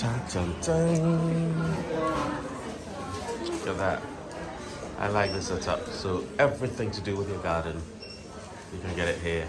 Dun, dun. Look at that. I like this setup. So everything to do with your garden, you can get it here.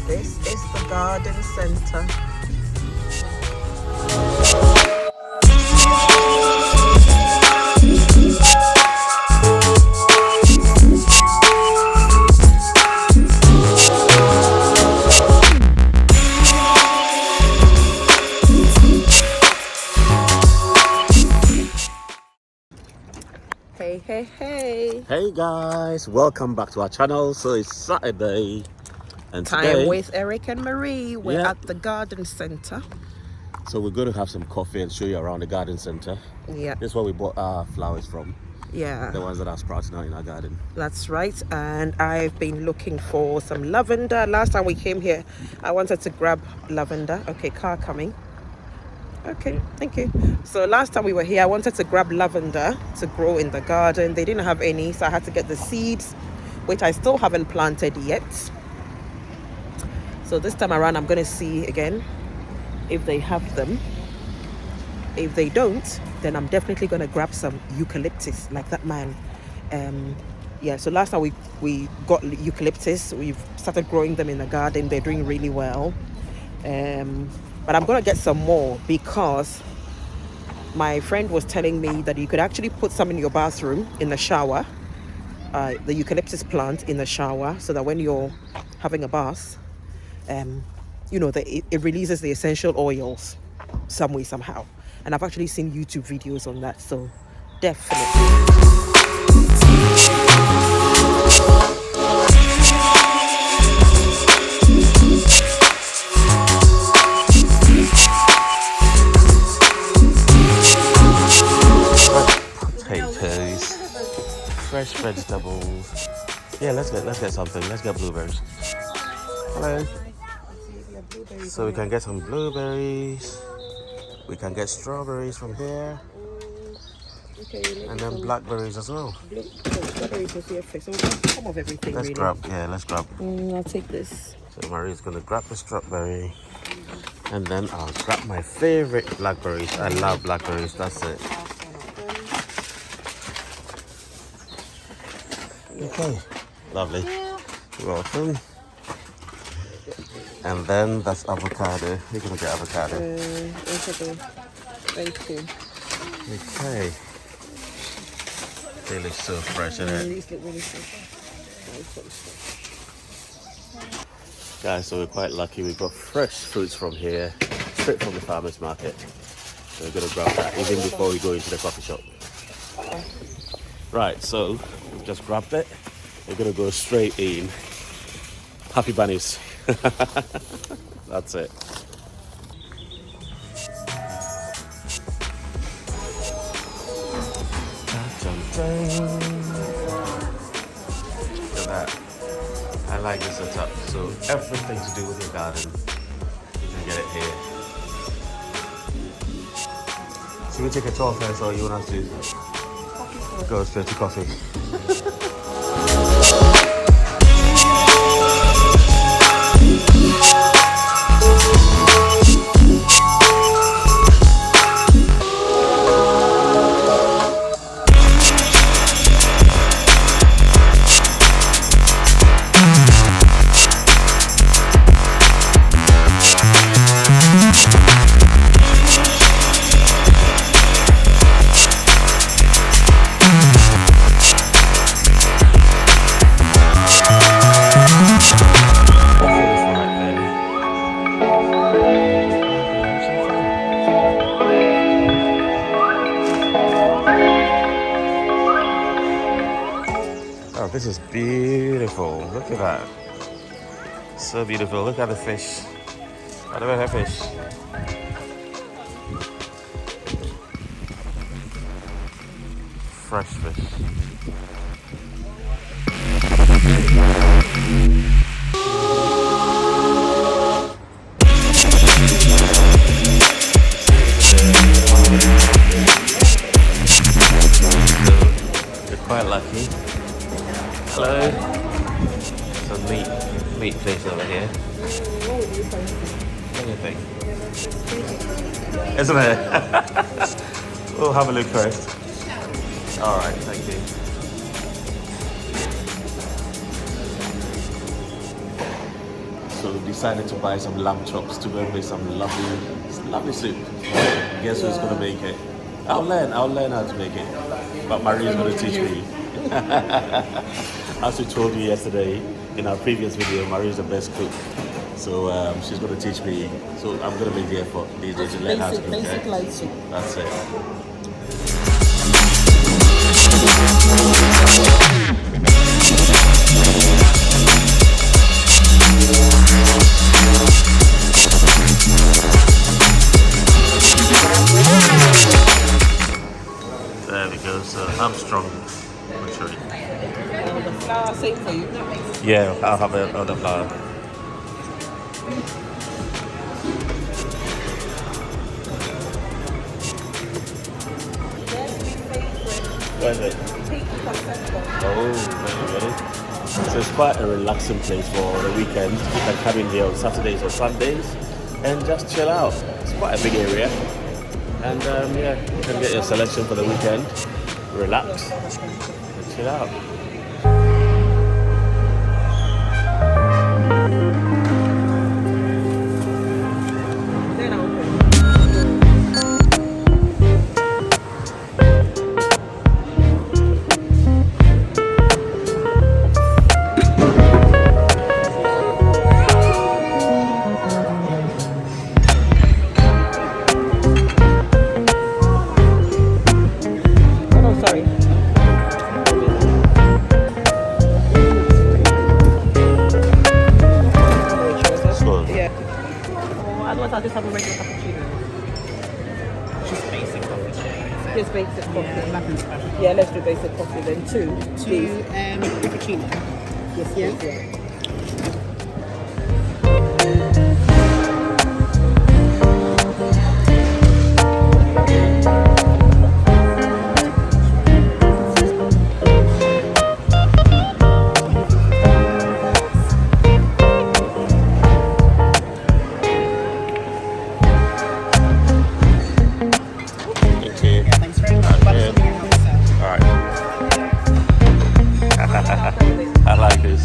This is the garden center. Hey. Hey guys, welcome back to our channel. So it's Saturday. And Time today, with Eric and Marie. We're at the garden center. So we're going to have some coffee and show you around the garden center. Yeah. This is where we bought our flowers from. Yeah. The ones that are sprouting out in our garden. That's right. And I've been looking for some lavender. Last time we came here, I wanted to grab lavender. Okay, car coming. Okay, thank you. So last time we were here, I wanted to grab lavender to grow in the garden. They didn't have any, so I had to get the seeds, which I still haven't planted yet. So this time around, I'm going to see again if they have them. If they don't, then I'm definitely going to grab some eucalyptus like that man. Yeah, so last time we got eucalyptus. We've started growing them in the garden. They're doing really well. But I'm going to get some more because my friend was telling me that you could actually put some in your bathroom in the shower. The eucalyptus plant in the shower, so that when you're having a bath, it releases the essential oils some way, somehow. And I've actually seen YouTube videos on that, so definitely. Potatoes, fresh vegetables. Yeah, let's get something. Let's get blueberries. Hello. So we can get some blueberries. We can get strawberries from here. Okay, and then blackberries as well. Strawberries is here first. So we can some of everything. Let's grab. I'll take this. So Marie's gonna grab the strawberry, and then I'll grab my favorite blackberries. I love blackberries. That's it. Okay, lovely. Welcome. And then that's avocado. You're gonna get avocado. Thank you. Okay. They look so fresh, isn't it? These look really fresh. Guys, so we're quite lucky. We've got fresh fruits from here, straight from the farmer's market. So we're gonna grab that even before we go into the coffee shop. Right, so we've just grabbed it. We're gonna go straight in. Happy bunnies. That's it. Look at that. I like this setup. So everything to do with your garden, you can get it here. Should we take a tour first, or you want us to go straight to coffee? this is beautiful. Look at that. So beautiful. Look at the fish. Look at that fish. Fresh fish. You're quite lucky. Hello. Some meat place over here. What do you think? Isn't it? We'll have a look first. Alright, thank you. So we decided to buy some lamb chops to go make some lovely soup. Guess who's gonna make it? I'll learn how to make it. But Marie's gonna teach me. As we told you yesterday in our previous video, Marie's the best cook. So she's gonna teach me. So I'm gonna make the effort these days to learn how to cook. Basic light soup. That's it. There we go. So I'm strong. Literally. The flour, same for you. Yeah, I'll have it on the flour. Where is it? Oh, very. So it's quite a relaxing place for the weekend. You can come in here on Saturdays or Sundays and just chill out. It's quite a big area. And yeah, you can get your selection for the weekend, relax, and chill out. I'll just have a regular cappuccino. Just basic coffee. Just basic coffee. Yeah, nothing special. Yeah, let's do basic coffee then. Two Cappuccino. Yes, Yeah. please, yeah. I like this.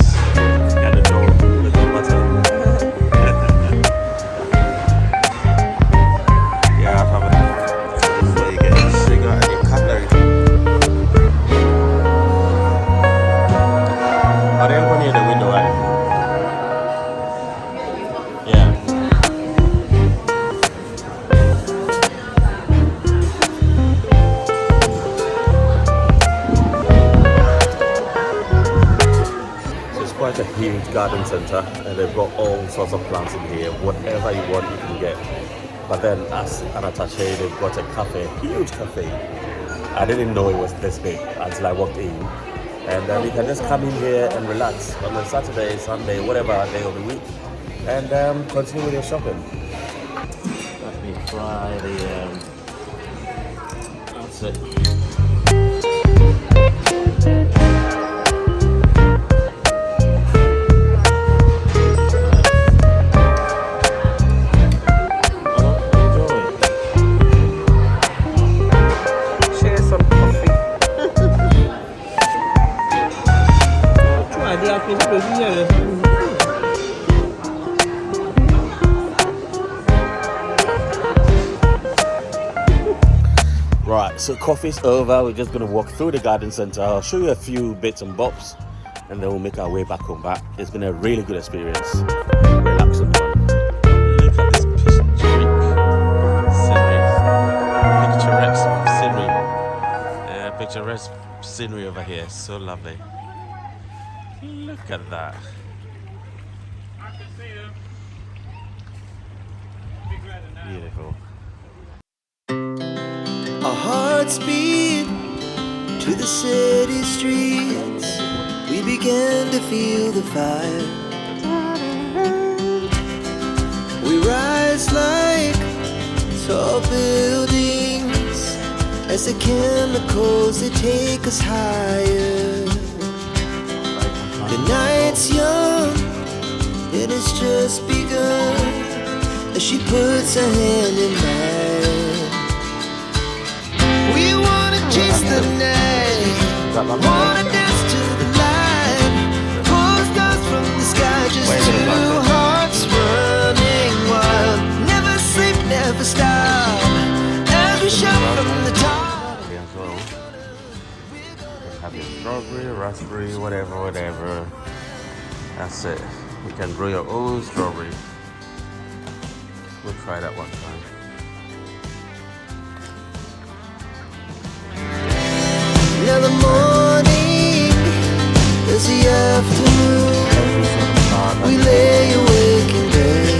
Got the door button. Yeah, I'll have it. So you get your sugar and your cutlery. Are they open near the window, right? Yeah. Quite a huge garden centre, and they've got all sorts of plants in here. Whatever you want, you can get. But then, as an attaché, they've got a cafe, huge cafe. I didn't know it was this big until I walked in. And then you can just come in here and relax on a Saturday, Sunday, whatever day of the week, and continue with your shopping. Let me try the. That's it. Right, so coffee's over. We're just gonna walk through the garden centre. I'll show you a few bits and bobs, and then we'll make our way back home. But it's been a really good experience. Relaxing one. Look at this picturesque scenery over here. So lovely. Look at that. Beautiful. Our hearts beat to the city streets. We began to feel the fire. We rise like tall buildings as the chemicals they take us higher. The night's young, it has just begun as she puts her hand in mine. We wanna chase the night, wanna dance to the light, pull stars from the sky, just two hearts running wild. Never sleep, never stop, as we shout from the top. Have your strawberry, raspberry, whatever. That's it. You can grow your own strawberry. We'll try that one time. Now the morning is the afternoon. We lay awake in bed.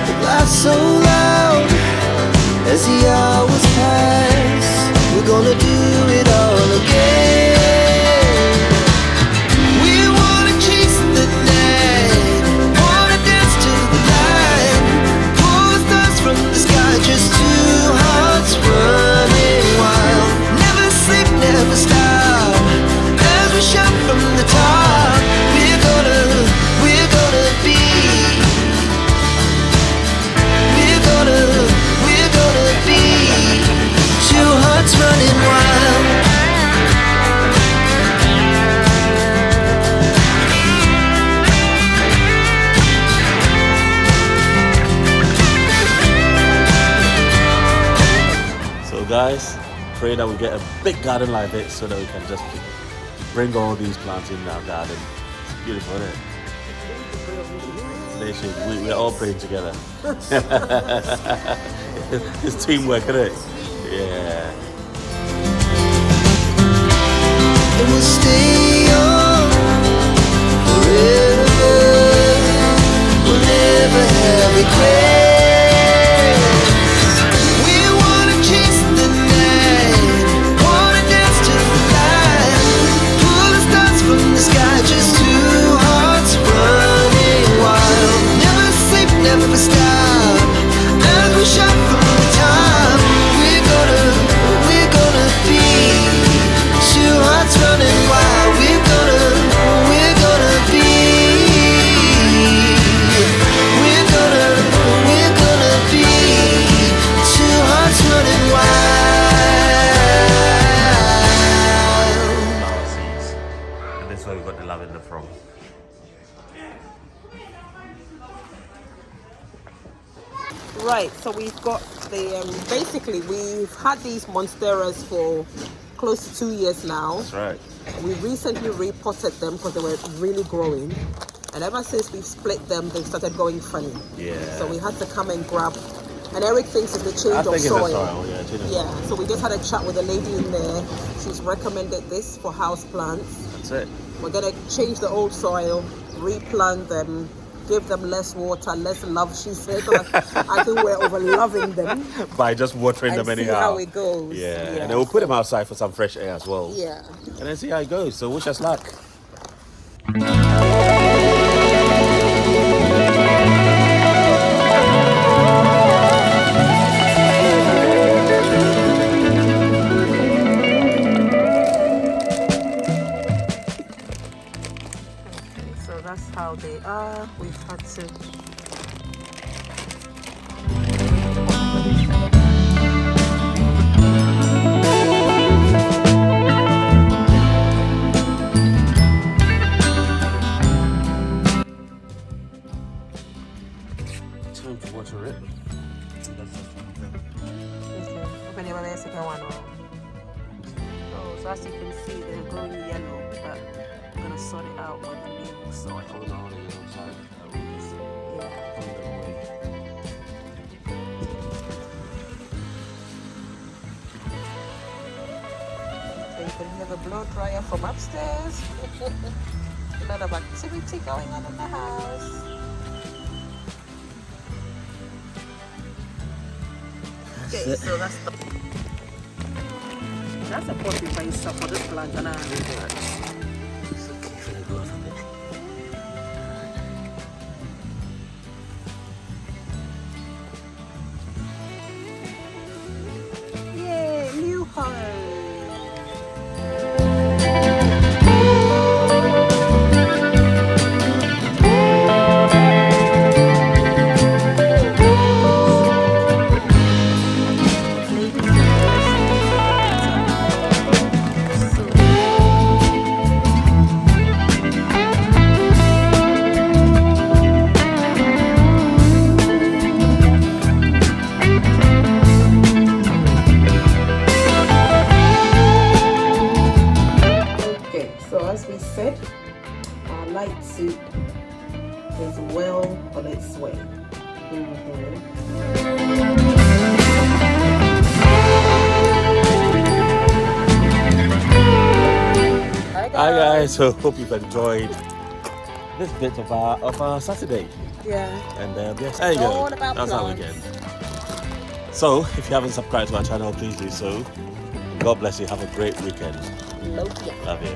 The laughs so loud as the hours pass. We're gonna do it all again. We wanna chase the night, wanna dance to the light, pull the stars from the sky, just two hearts running wild. Never sleep, never stop, as we shout from the top. We're gonna be. We're gonna be two hearts running wild. So guys, pray that we get a big garden like this so that we can just bring all these plants in our garden. It's beautiful, isn't it? We're all praying together. It's teamwork, isn't it? Yeah. And we'll stay on forever. We'll never have regrets. We wanna chase the night, wanna dance to the light, pull the stars from the sky, just two hearts running wild. Never sleep, never stop, as we shout from the top. We're gonna be two hearts running wild. We're gonna be. We're gonna be two hearts running wild. Flower seeds. And this is where we got the lavender from. Right, so we've got the basically we've had these monsteras for close to 2 years now. That's right. We recently repotted them because they were really growing, and ever since we've split them, they've started going funny. Yeah. So we had to come and grab. And Eric thinks it's the I change think of it's soil. the soil. Yeah, change of soil. Yeah. So we just had a chat with a lady in there. She's recommended this for house plants. That's it. We're gonna change the old soil, replant them, give them less water, less love. She said, I think we're over loving them. By just watering And them see anyhow. how it goes. Yeah. And then we'll put them outside for some fresh air as well. Yeah. And then see how it goes. So wish us luck. So that's how they are. We've had to. Time to water it. So as you can see, they're growing yellow, but I'm gonna sort it out with the new soil. Hold on, you know, sorry. Yeah. Put them away. So can hear the blow dryer from upstairs. A lot of activity going on in the house. Okay, so that's a potty base for this plant. And yay, new home. Our light soup is well on its way. Hi guys, so hope you've enjoyed this bit of our Saturday. Yeah. And yes, there you go. That's our weekend. So if you haven't subscribed to our channel, please do so. God bless you. Have a great weekend. Love you. Love you.